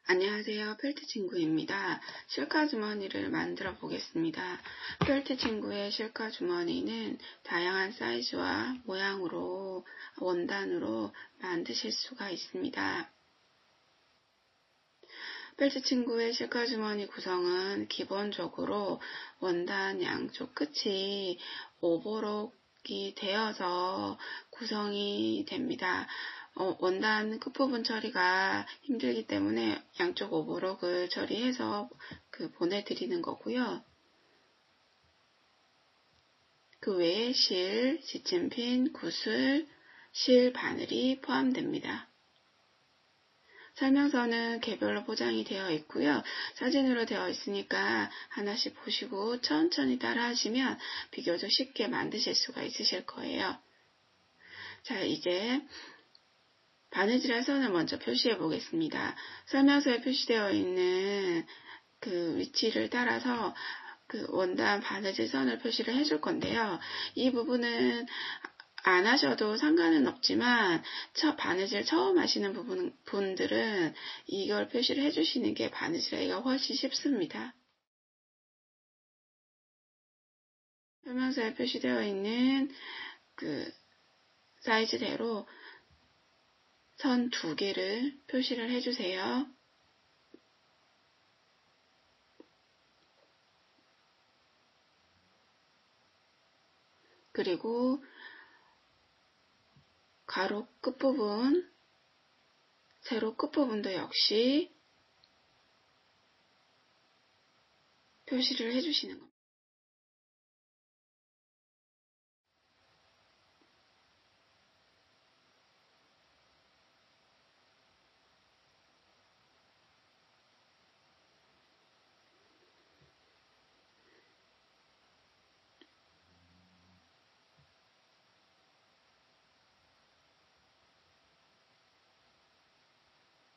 안녕하세요. 펠트 친구입니다. 실카 주머니를 만들어 보겠습니다. 펠트 친구의 실카 주머니는 다양한 사이즈와 모양으로 원단으로 만드실 수가 있습니다. 펠트 친구의 실카 주머니 구성은 기본적으로 원단 양쪽 끝이 오버록이 되어서 구성이 됩니다. 원단 끝부분 처리가 힘들기 때문에 양쪽 오버록을 처리해서 보내드리는 거고요. 그 외에 실, 지침핀, 구슬, 실 바늘이 포함됩니다. 설명서는 개별로 포장이 되어 있고요. 사진으로 되어 있으니까 하나씩 보시고 천천히 따라 하시면 비교적 쉽게 만드실 수가 있으실 거예요. 자, 이제 바느질할 선을 먼저 표시해 보겠습니다. 설명서에 표시되어 있는 그 위치를 따라서 원단 바느질 선을 표시를 해줄 건데요. 이 부분은 안 하셔도 상관은 없지만 바느질 처음 하시는 분들은 이걸 표시를 해주시는 게 바느질하기가 훨씬 쉽습니다. 설명서에 표시되어 있는 사이즈대로 선 2개를 표시를 해주세요. 그리고 가로 끝부분, 세로 끝부분도 역시 표시를 해주시는 겁니다.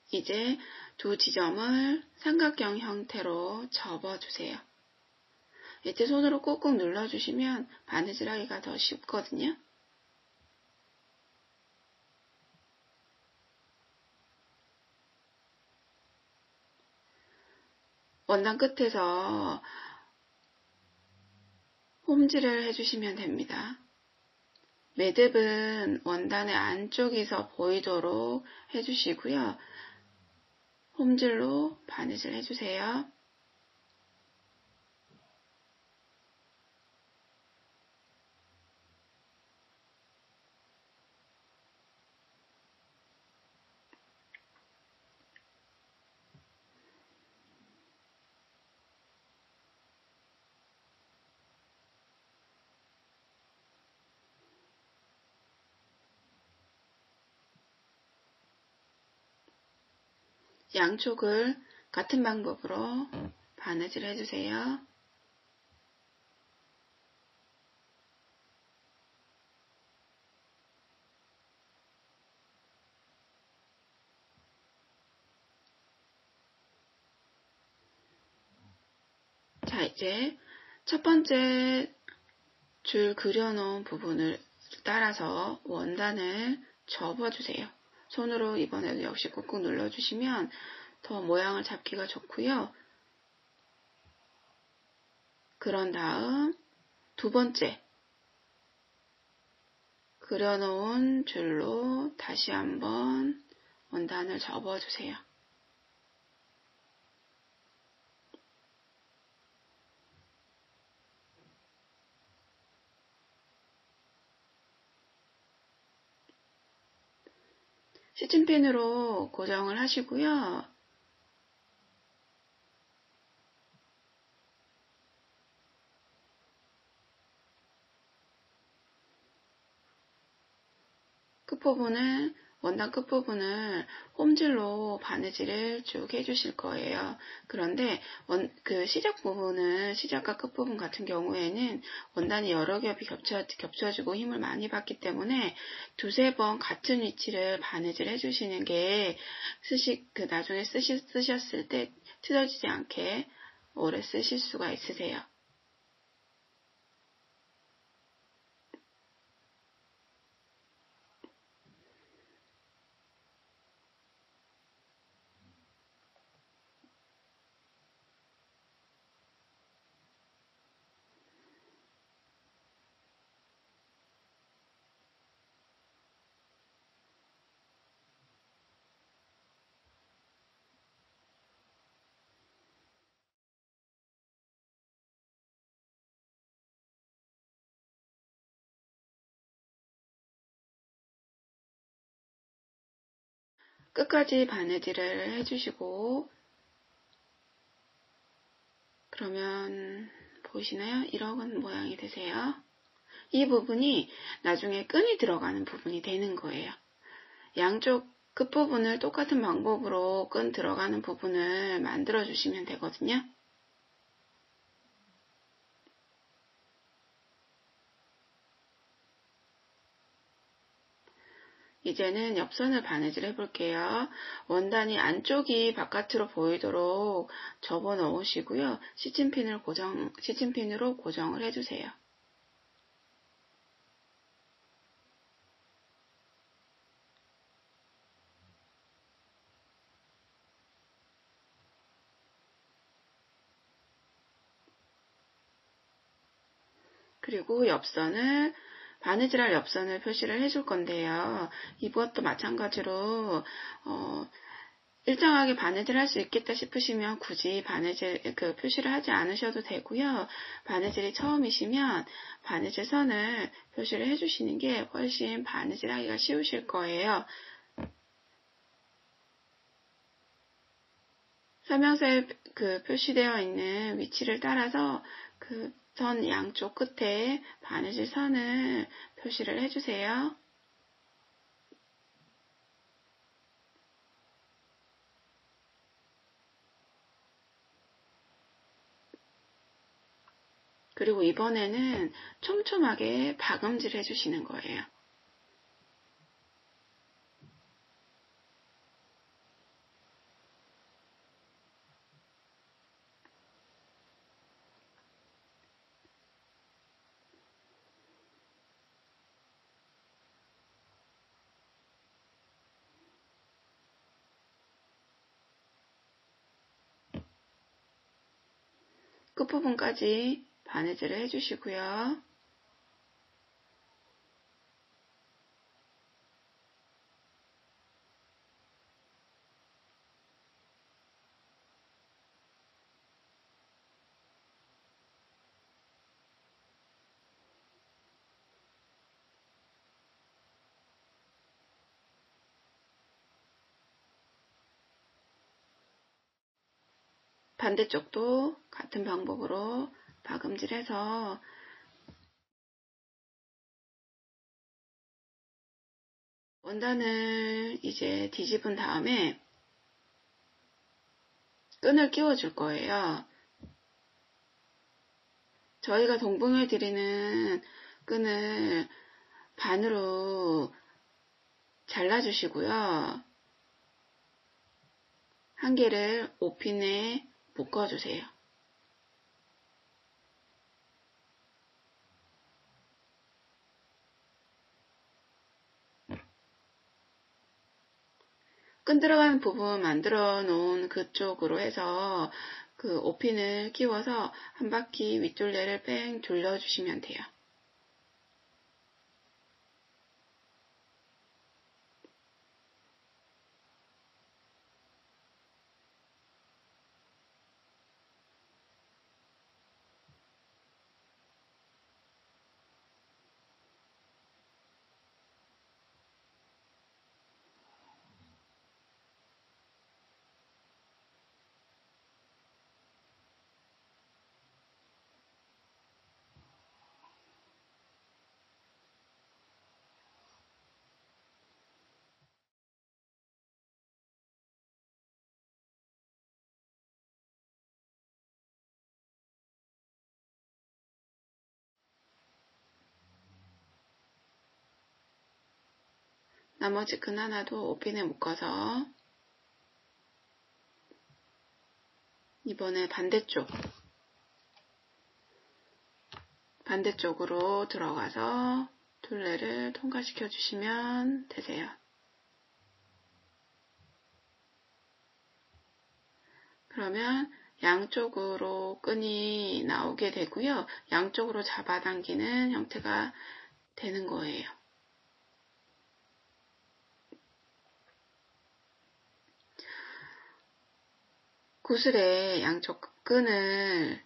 이제 두 지점을 삼각형 형태로 접어주세요. 이때 손으로 꾹꾹 눌러주시면 바느질하기가 더 쉽거든요. 원단 끝에서 홈질을 해주시면 됩니다. 매듭은 원단의 안쪽에서 보이도록 해주시고요. 홈질로 바느질 해주세요. 양쪽을 같은 방법으로 바느질 해주세요. 자, 이제 첫 번째 줄 그려놓은 부분을 따라서 원단을 접어주세요. 손으로 이번에도 역시 꾹꾹 눌러주시면 더 모양을 잡기가 좋고요. 그런 다음 두 번째 그려놓은 줄로 다시 한번 원단을 접어주세요. 시침핀으로 고정을 하시고요. 원단 끝부분을 홈질로 바느질을 쭉 해주실 거예요. 그런데 시작과 끝부분 같은 경우에는 원단이 여러 겹이 겹쳐지고 힘을 많이 받기 때문에 두세 번 같은 위치를 바느질 해주시는 게 나중에 쓰셨을 때 틀어지지 않게 오래 쓰실 수가 있으세요. 끝까지 바느질을 해주시고, 그러면 보이시나요? 이런 모양이 되세요. 이 부분이 나중에 끈이 들어가는 부분이 되는 거예요. 양쪽 끝부분을 똑같은 방법으로 끈 들어가는 부분을 만들어 주시면 되거든요. 이제는 옆선을 바느질 해볼게요. 원단이 안쪽이 바깥으로 보이도록 접어 넣으시고요. 시침핀으로 고정을 해주세요. 그리고 바느질할 옆선을 표시를 해줄 건데요. 이것도 마찬가지로 일정하게 바느질할 수 있겠다 싶으시면 굳이 표시를 하지 않으셔도 되고요. 바느질이 처음이시면 바느질 선을 표시를 해주시는 게 훨씬 바느질하기가 쉬우실 거예요. 설명서에 표시되어 있는 위치를 따라서 선 양쪽 끝에 바느질 선을 표시를 해주세요. 그리고 이번에는 촘촘하게 박음질 해주시는 거예요. 끝부분까지 바느질을 해주시고요. 반대쪽도 같은 방법으로 박음질해서 원단을 이제 뒤집은 다음에 끈을 끼워줄 거예요. 저희가 동봉해 드리는 끈을 반으로 잘라주시고요. 한 개를 옷핀에 묶어주세요. 끈 들어가는 부분 만들어 놓은 그쪽으로 해서 옷핀을 끼워서 한 바퀴 윗둘레를 뺑 돌려주시면 돼요. 나머지 끈 하나도 옷핀에 묶어서 이번에 반대쪽으로 들어가서 둘레를 통과시켜 주시면 되세요. 그러면 양쪽으로 끈이 나오게 되고요. 양쪽으로 잡아당기는 형태가 되는 거예요. 구슬에 양쪽 끈을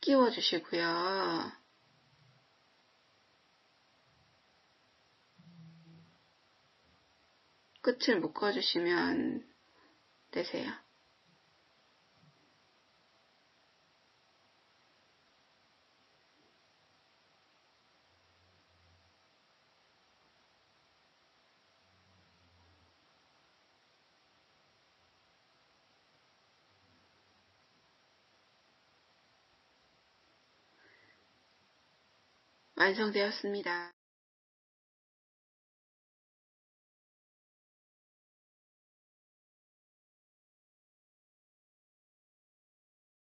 끼워 주시고요. 끝을 묶어주시면 되세요. 완성되었습니다.